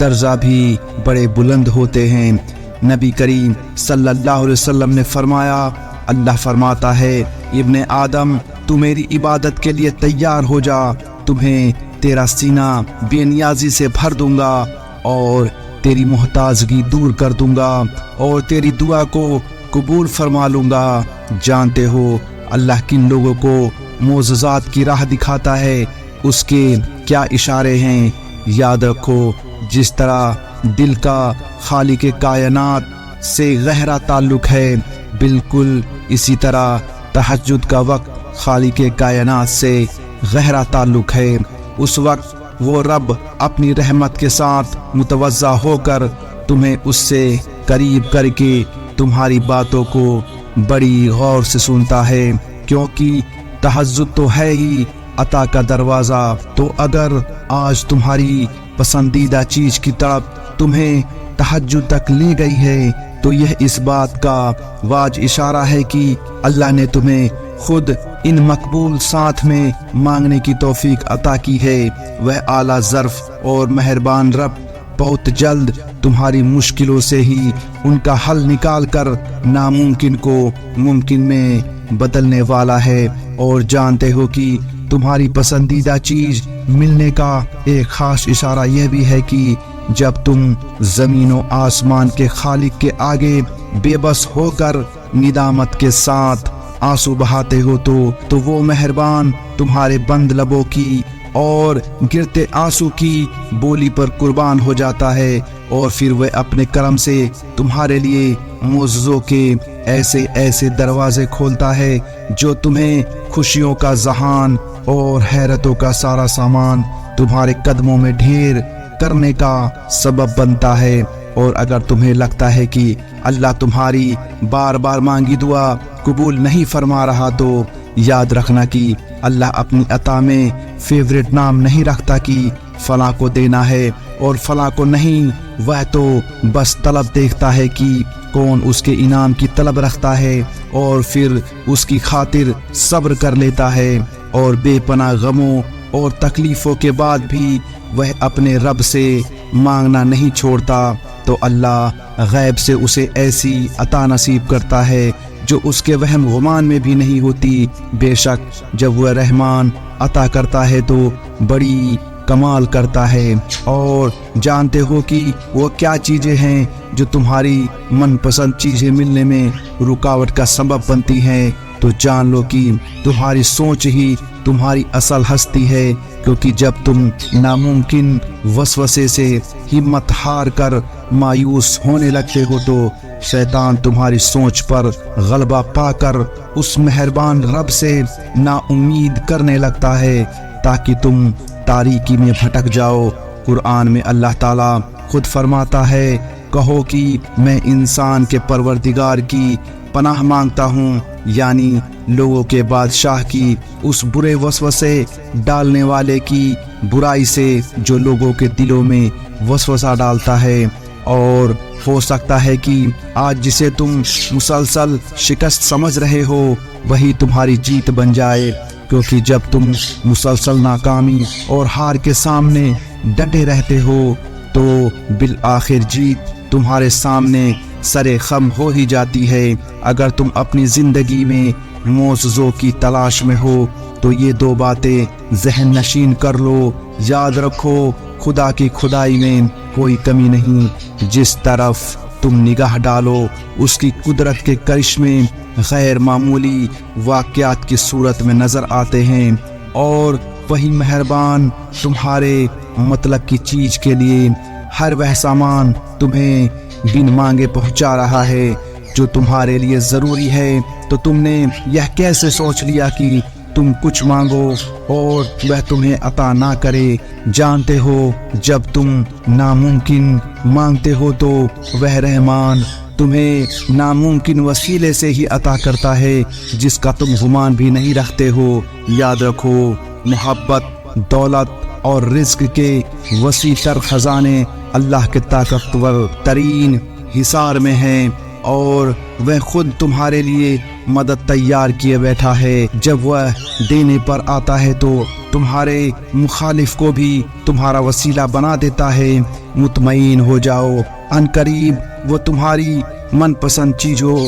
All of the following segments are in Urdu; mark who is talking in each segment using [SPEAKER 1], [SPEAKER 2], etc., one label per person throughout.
[SPEAKER 1] درجہ بھی بڑے بلند ہوتے ہیں۔ نبی کریم صلی اللہ علیہ وسلم نے فرمایا، اللہ فرماتا ہے ابن آدم تو میری عبادت کے لیے تیار ہو جا، تمہیں تیرا سینہ بے نیازی سے بھر دوں گا اور تیری محتاجگی دور کر دوں گا اور تیری دعا کو قبول فرما لوں گا۔ جانتے ہو اللہ کن لوگوں کو معجزات کی راہ دکھاتا ہے، اس کے کیا اشارے ہیں؟ یاد رکھو جس طرح دل کا خالق کائنات سے گہرا تعلق ہے، بالکل اسی طرح تہجد کا وقت خالق کائنات سے گہرا تعلق ہے۔ اس وقت وہ رب اپنی رحمت کے ساتھ متوجہ ہو کر تمہیں اس سے قریب کر کے تمہاری باتوں کو بڑی غور سے سنتا ہے، کیونکہ تہجد تو ہے ہی عطا کا دروازہ۔ تو اگر آج تمہاری پسندیدہ چیز کی طرف تمہیں تہجد تک لے گئی ہے تو یہ اس بات کا واضح اشارہ ہے کہ اللہ نے تمہیں خود ان مقبول ساتھ میں مانگنے کی توفیق عطا کی ہے۔ وہ اعلیٰ ظرف اور مہربان رب بہت جلد تمہاری مشکلوں سے ہی ان کا حل نکال کر ناممکن کو ممکن میں بدلنے والا ہے۔ اور جانتے ہو کہ تمہاری پسندیدہ چیز ملنے کا ایک خاص اشارہ یہ بھی ہے کہ جب تم زمین و آسمان کے خالق کے آگے بے بس ہو کر ندامت کے ساتھ آنسو بہاتے ہو تو وہ مہربان تمہارے بند لبوں کی اور گرتے آنسو کی بولی پر قربان ہو جاتا ہے، اور پھر وہ اپنے کرم سے تمہارے لیے معجزوں کے ایسے ایسے دروازے کھولتا ہے جو تمہیں خوشیوں کا ذہان اور حیرتوں کا سارا سامان تمہارے قدموں میں ڈھیر کرنے کا سبب بنتا ہے۔ اور اگر تمہیں لگتا ہے کہ اللہ تمہاری بار بار مانگی دعا قبول نہیں فرما رہا تو یاد رکھنا کہ اللہ اپنی عطا میں فیورٹ نام نہیں رکھتا کہ فلاں کو دینا ہے اور فلاں کو نہیں، وہ تو بس طلب دیکھتا ہے کہ کون اس کے انعام کی طلب رکھتا ہے اور پھر اس کی خاطر صبر کر لیتا ہے، اور بے پناہ غموں اور تکلیفوں کے بعد بھی وہ اپنے رب سے مانگنا نہیں چھوڑتا، تو اللہ غیب سے اسے ایسی عطا نصیب کرتا ہے جو اس کے وہم گمان میں بھی نہیں ہوتی۔ بے شک جب وہ رحمان عطا کرتا ہے تو بڑی کمال کرتا ہے۔ اور جانتے ہو کہ وہ کیا چیزیں ہیں جو تمہاری من پسند چیزیں ملنے میں رکاوٹ کا سبب بنتی ہیں، تو جان لو کہ تمہاری سوچ ہی تمہاری اصل ہستی ہے، کیونکہ جب تم ناممکن وسوسے سے ہمت ہار کر مایوس ہونے لگتے ہو تو شیطان تمہاری سوچ پر غلبہ پا کر اس مہربان رب سے نا امید کرنے لگتا ہے تاکہ تم تاریکی میں بھٹک جاؤ۔ قرآن میں اللہ تعالیٰ خود فرماتا ہے، کہو کہ میں انسان کے پروردگار کی پناہ مانگتا ہوں، یعنی لوگوں کے بادشاہ کی اس برے وسوسے ڈالنے والے کی برائی سے جو لوگوں کے دلوں میں وسوسہ ڈالتا ہے۔ اور ہو سکتا ہے کہ آج جسے تم مسلسل شکست سمجھ رہے ہو وہی تمہاری جیت بن جائے، کیونکہ جب تم مسلسل ناکامی اور ہار کے سامنے ڈٹے رہتے ہو تو بالآخر جیت تمہارے سامنے سرے خم ہو ہی جاتی ہے۔ اگر تم اپنی زندگی میں معجزوں کی تلاش میں ہو تو یہ دو باتیں ذہن نشین کر لو، یاد رکھو خدا کی خدائی میں کوئی کمی نہیں، جس طرف تم نگاہ ڈالو اس کی قدرت کے کرشمے غیر معمولی واقعات کی صورت میں نظر آتے ہیں، اور وہی مہربان تمہارے مطلب کی چیز کے لیے ہر وہ سامان تمہیں بن مانگے پہنچا رہا ہے جو تمہارے لیے ضروری ہے۔ تو تم نے یہ کیسے سوچ لیا کہ تم کچھ مانگو اور وہ تمہیں عطا نہ کرے؟ جانتے ہو جب تم ناممکن مانگتے ہو تو وہ رحمان تمہیں ناممکن وسیلے سے ہی عطا کرتا ہے جس کا تم گمان بھی نہیں رکھتے ہو۔ یاد رکھو محبت، دولت اور رزق کے وسیع تر خزانے اللہ کے طاقتور ترین حصار میں ہیں، اور وہ خود تمہارے لیے مدد تیار کیے بیٹھا ہے۔ جب وہ دینے پر آتا ہے تو تمہارے مخالف کو بھی تمہارا وسیلہ بنا دیتا ہے۔ مطمئن ہو جاؤ، ان قریب وہ تمہاری من پسند چیزوں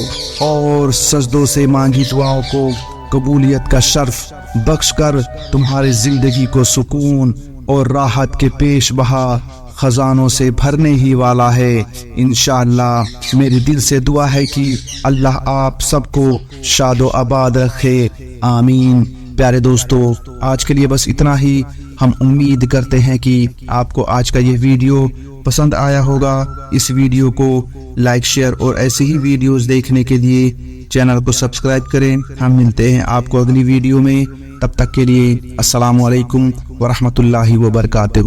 [SPEAKER 1] اور سجدوں سے مانگی دعاؤں کو قبولیت کا شرف بخش کر تمہاری زندگی کو سکون اور راحت کے پیش بہا خزانوں سے بھرنے ہی والا ہے۔ انشاءاللہ میری دل سے دعا ہے کہ اللہ آپ سب کو شاد و آباد رکھے، آمین۔ پیارے دوستو، آج کے لیے بس اتنا ہی۔ ہم امید کرتے ہیں کہ آپ کو آج کا یہ ویڈیو پسند آیا ہوگا۔ اس ویڈیو کو لائک، شیئر اور ایسی ہی ویڈیوز دیکھنے کے لیے چینل کو سبسکرائب کریں۔ ہم ملتے ہیں آپ کو اگلی ویڈیو میں، تب تک کے لیے السلام علیکم ورحمۃ اللہ وبرکاتہ۔